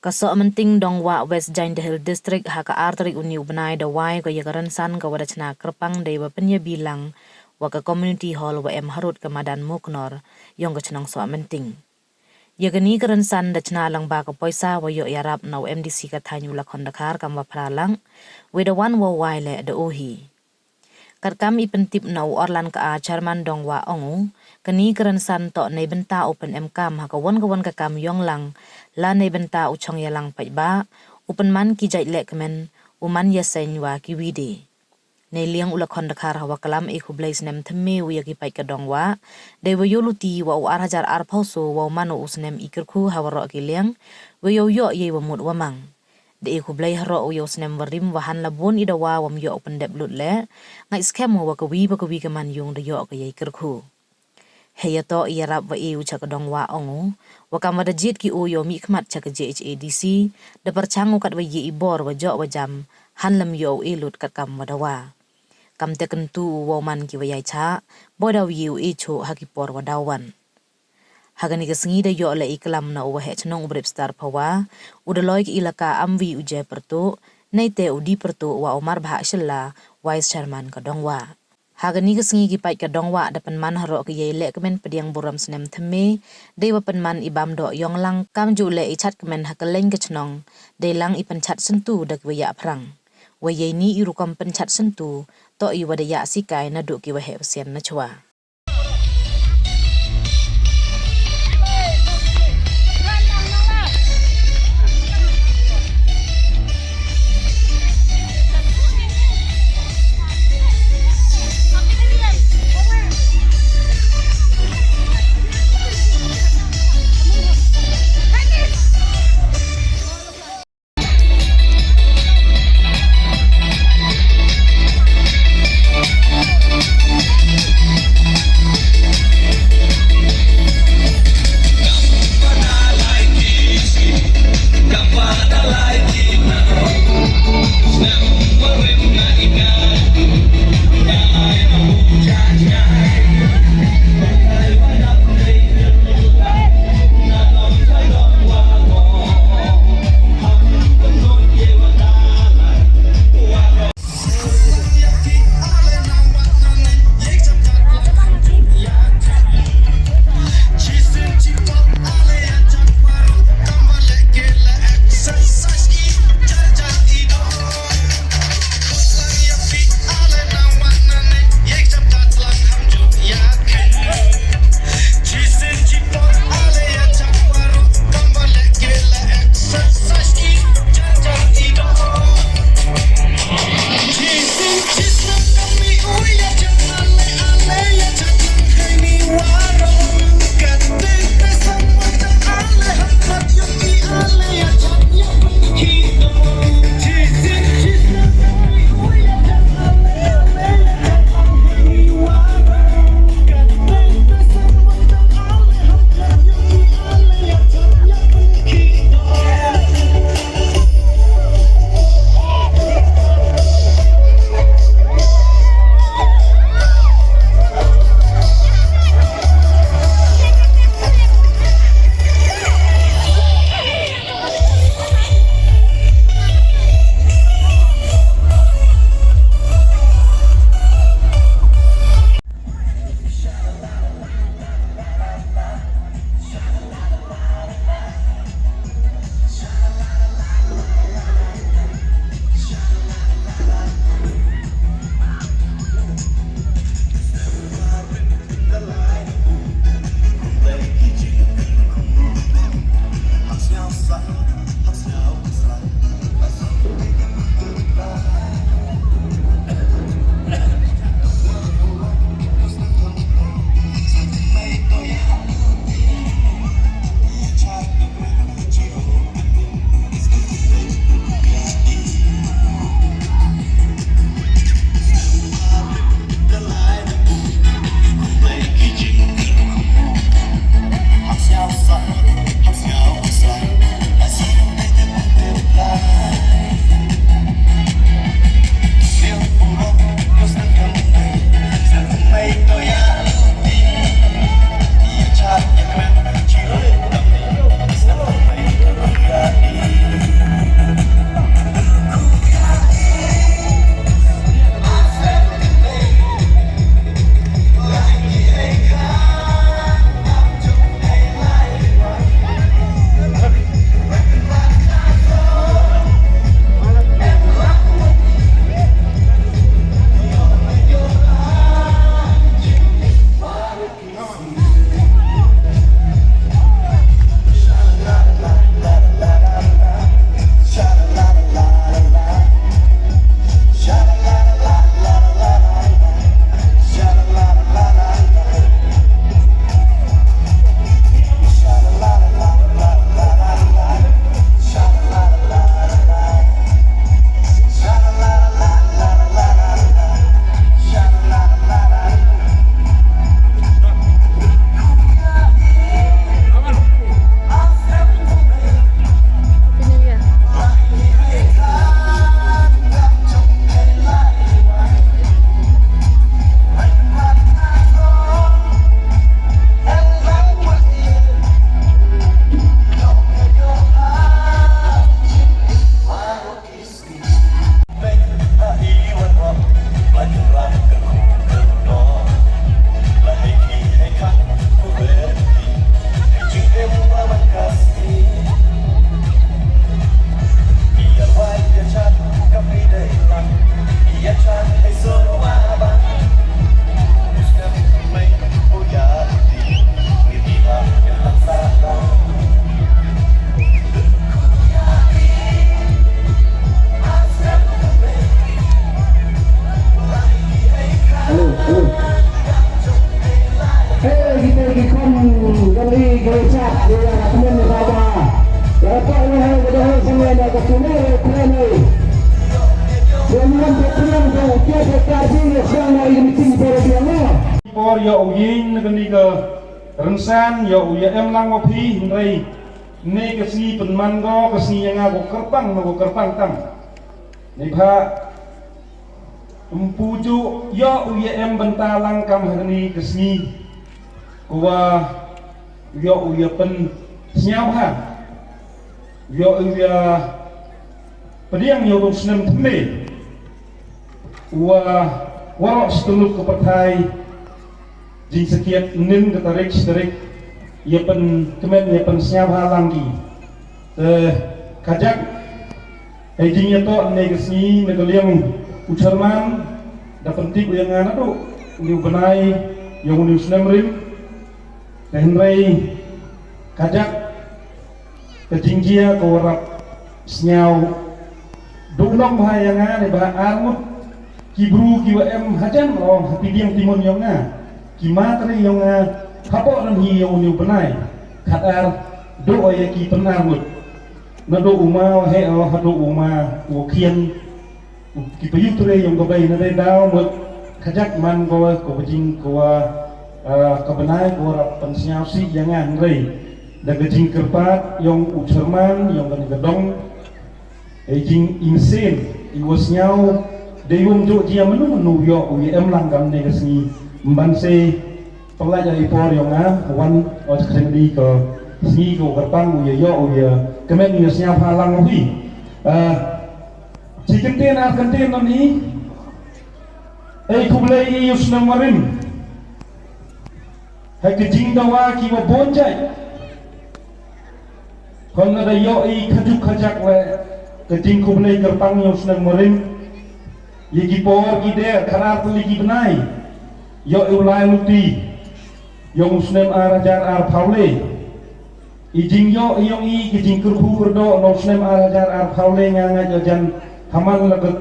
Kaso menting dong wa West Giant Hill District haka arterik uni ubnai da wai ko yagaran san ka wadachna kerpang da iba penya bilang wa ka community hall wa harut ke madan muknor yong ka chenong so menting. Yagani karan san da chna lang ba ka poisa wa yo yarap na MDC ka thanyu lakhon dakar kam wa pralang we da wan wa wai le da ohi. Kat kam ipentip na orlan ka chairman dong wa ongu kani karan san to nei benta open mkam haka won ka kam yong lang la nei benta uchong ya lang pai ba open man ki jai lek men uman ya sen wa ki wide nei liang ulakhon dakhar hawa kalam e khublais nem thme u ya ki pai ka dong wa de wa yoluti wa ar hajar ar phauso wa mano usnem ikirkhu hawa ro ki liang wa yo ye wa mut wa mang de ku blai haro yo snem warim wahan labun ida wa wam yo open dep lut le ngai scam wa ka wi ba ka wi ka man yung de yo ka ye kirkhu heya to yarap wa eu cha ka dong wa ongu wa ka mada jit ki o yo mi khmat cha ka JHADC de perchangu kat wa ye ibor wa jo wa jam han lam yo e lut kat kam wada wa kam te kentu wa man ki wa yai cha boda wi e cho hakipor wa dawan hagani ka sengi da yo la iklam na uwa he chnong ubrep star pawa udaloy ki ilaka amwi uje perto nei te udi perto wa omar bha shilla vice chairman ka dongwa hagani ka sengi ki pai ka dongwa da man haro ki yele kemen pediang buram snem theme dewa man ibam do yong lang kam ju le ichat kemen hakaleng ka chnong de lang ipan chat sentu da ki ya prang wa ye ni iru kam pen chat sentu to i wada ya sikai na du ki wa he sian na chwa por yo uyin negani ke rensan yo uya em lang wapi hindai ne kesni penmango kesni yang aku kerpang tam ne pha empuju yo uya em bentalang kam hani kesni kuwa yo uya pen senyau ha yo uya pediang yo tung senem teme wa warok setuluk ke partai jing sekiat nin ketarik ia pen kemen ia pen senyap halang ki kajak jing ia to negesni negaliang ucarman dapat tip yang ngana tu ni benai yang ni senemrim henrei kajak kejingjia ko warap senyau duklong bahaya ngana bah armut kibru kiwa em hajan lo hati diang timon yang ngana kimatri yang kapok dan hi yang uniu benai kadar do ya ki penarmut na do uma he hado uma kian ki payutre yang gobai na dai daw mut kajak man go bajing ko ka benai ko rap pensiau si jangan rei da gajing kerpat yang ucerman yang kan gedong jing insen iwasnyau deyum jo dia menu yo em langgam ne gasni membanse pelajar ipor yang wan otken di ke sini ke kerpang yo kemen yo siap halang lebih jika Argentin ni kublai yus namarin hai kejing dawa ki wa bonjai kon ada yo kajuk kajak we kejing kublai kerpang yus namarin yegi por ki der karar lagi benai yo ulai luti yo muslim arajar ar paule ijing yo yong kijing kurhu kurdo no muslim arajar ar paule nganga jajan haman lagat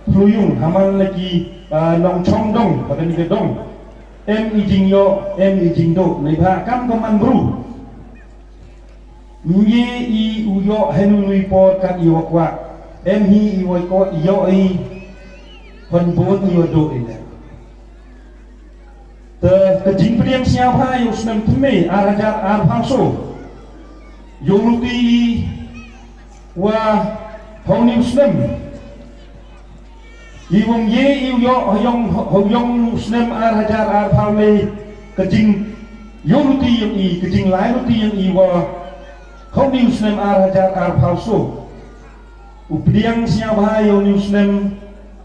fluyung haman lagi nong chong dong pada ni dong em ijing do nei ba kam koman bru mye uyo henu nui por kan iwakwa em hi iwoi ko yo hon bon yo do ina kejing pediang siapa yang senam teme arajar arpangso yang luti wa honi muslim iwong ye iwo yang senam arajar arpale kejing yang luti yang kejing lain luti yang iwa honi muslim arajar arpangso pediang siapa yang muslim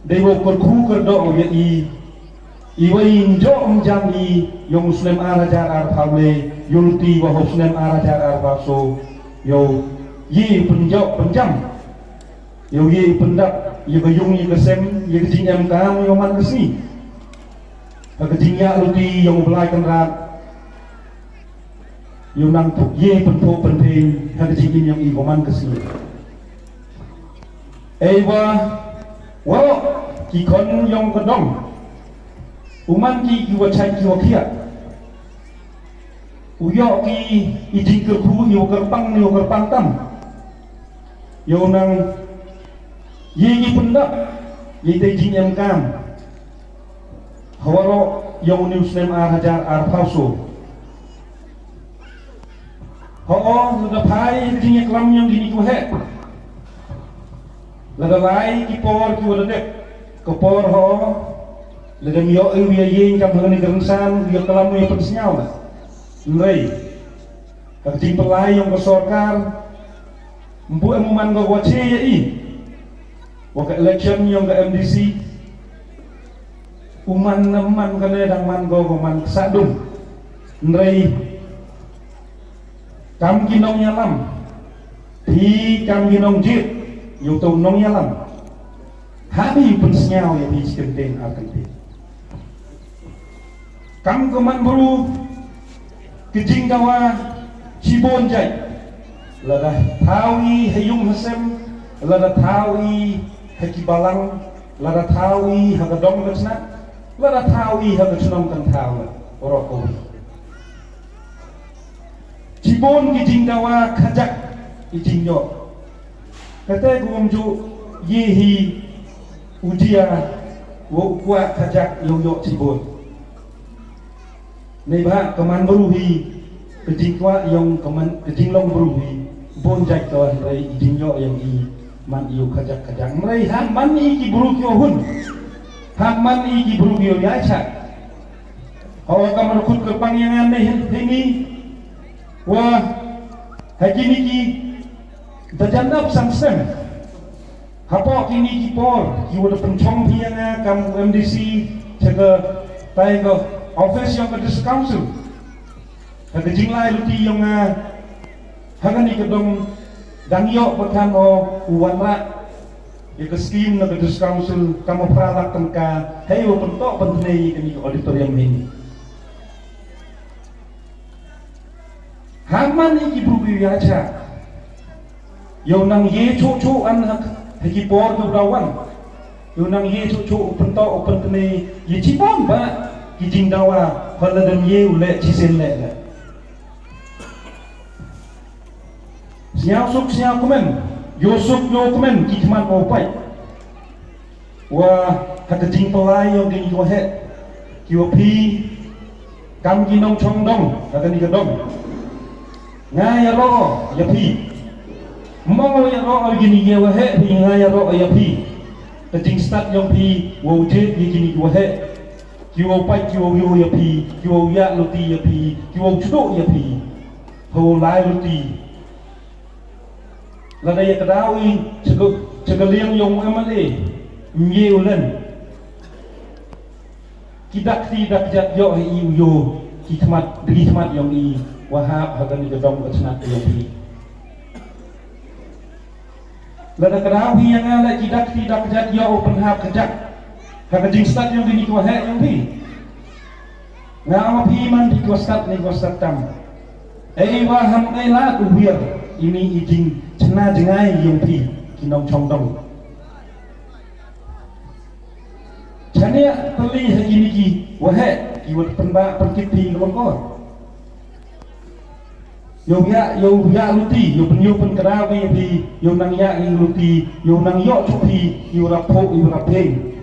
dewa kerku kerdo ya iwain jo jam yung muslim arajar arpale yulti wa muslim arajar arpaso yo yi penjam yo yi pendak yo yung yi kesem yi kejing em kam yo man kesni kejing ya luti yung belai kenrat yo nang yi penpo penting kejing yang i man kesni wa ki kon yung kedong uman ki kiwa cai kiwa kia uyo ki ijing kerku yo kerpang tam yo nang yi pendak yi te jing em kam hawaro yo ni muslim arajar arpauso sudah pai jing eklam yang gini ku he lada lai ki por ki wala dek ko por ledem yo wiya yin kam ngani gerengsan yo kelamu yang pensenyau lah nrei kajing pelai yang kesorkar mbu emuman go wace ya waka election yang ke MDC uman neman kene dang man go man sadum nrei kam kinong nyalam di kam kinong jit yo tu nong nyalam habi pensenyau ya di Argentin kam keman buru kejing dawa cibon jai lada tawi hayung hasem lada tawi hakibalang lada tawi hagadong kesna lada tawi hagasunam kan tawa oroko cibon kejing dawa kajak ijing yo kata gum ju yehi ujia wo kuat kajak yo cibon nei ba kaman beruhi kejing kwa yang kaman kejing long beruhi bon jak kawan rai ijing yo yang i man iyo kajak merai han man i ki buru kyo hun han man i ki buru kyo ya cha hawa kaman khut ke pangyangan nei ini wa hakini ki dajandap samsem hapo kini ki por ki wada penchong pianga kam MDC jaga tai ko office yang ke dis council ada jinglai luti yang hagani kedong dangyo berkan o uwanra ya ke scheme na ke dis council kamu pralak tengka heyo pentok pentenei kini ke auditorium ini haman iki brubi aja yo nang ye chu an haki por ke brawan yo nang ye chu pentok pentenei ye cibon ba kijing dawa hala dan ye ule cisen le siap suk siap komen yo komen kikman mo pai wa hakajing pelai yo gini ko he kiwa pi kam ginong chong dong hakani ka dong ngaya ro ya pi mo ya ro gini ye wa he pi ngaya ro ya pi kajing start yo pi wo je gini ko he kiwa pai kiwa yo ya pi kiwa ya luti ya pi kiwa chudo ya pi ho lai luti là đây cái đau y chỉ có liang dùng em ấy nhiều lần kita tidak jatuh iyo kita mat diri mat yang i wahab hagan di gedong kesnat yang i lada kedau yang ala tidak jatuh open hab kejak hagan jingstat yang ini kuah yang i ngam piman di kuastat ni kuastat tam waham la biar ini ijing cena jengai yang pi kinong chong dong chania tali hagini ki wahe ki wat penba perkit pi ngom ko yo ya luti yo penyo pen karawi pi yo nang ya luti yo nang yo chu pi yo rapo yo rapeng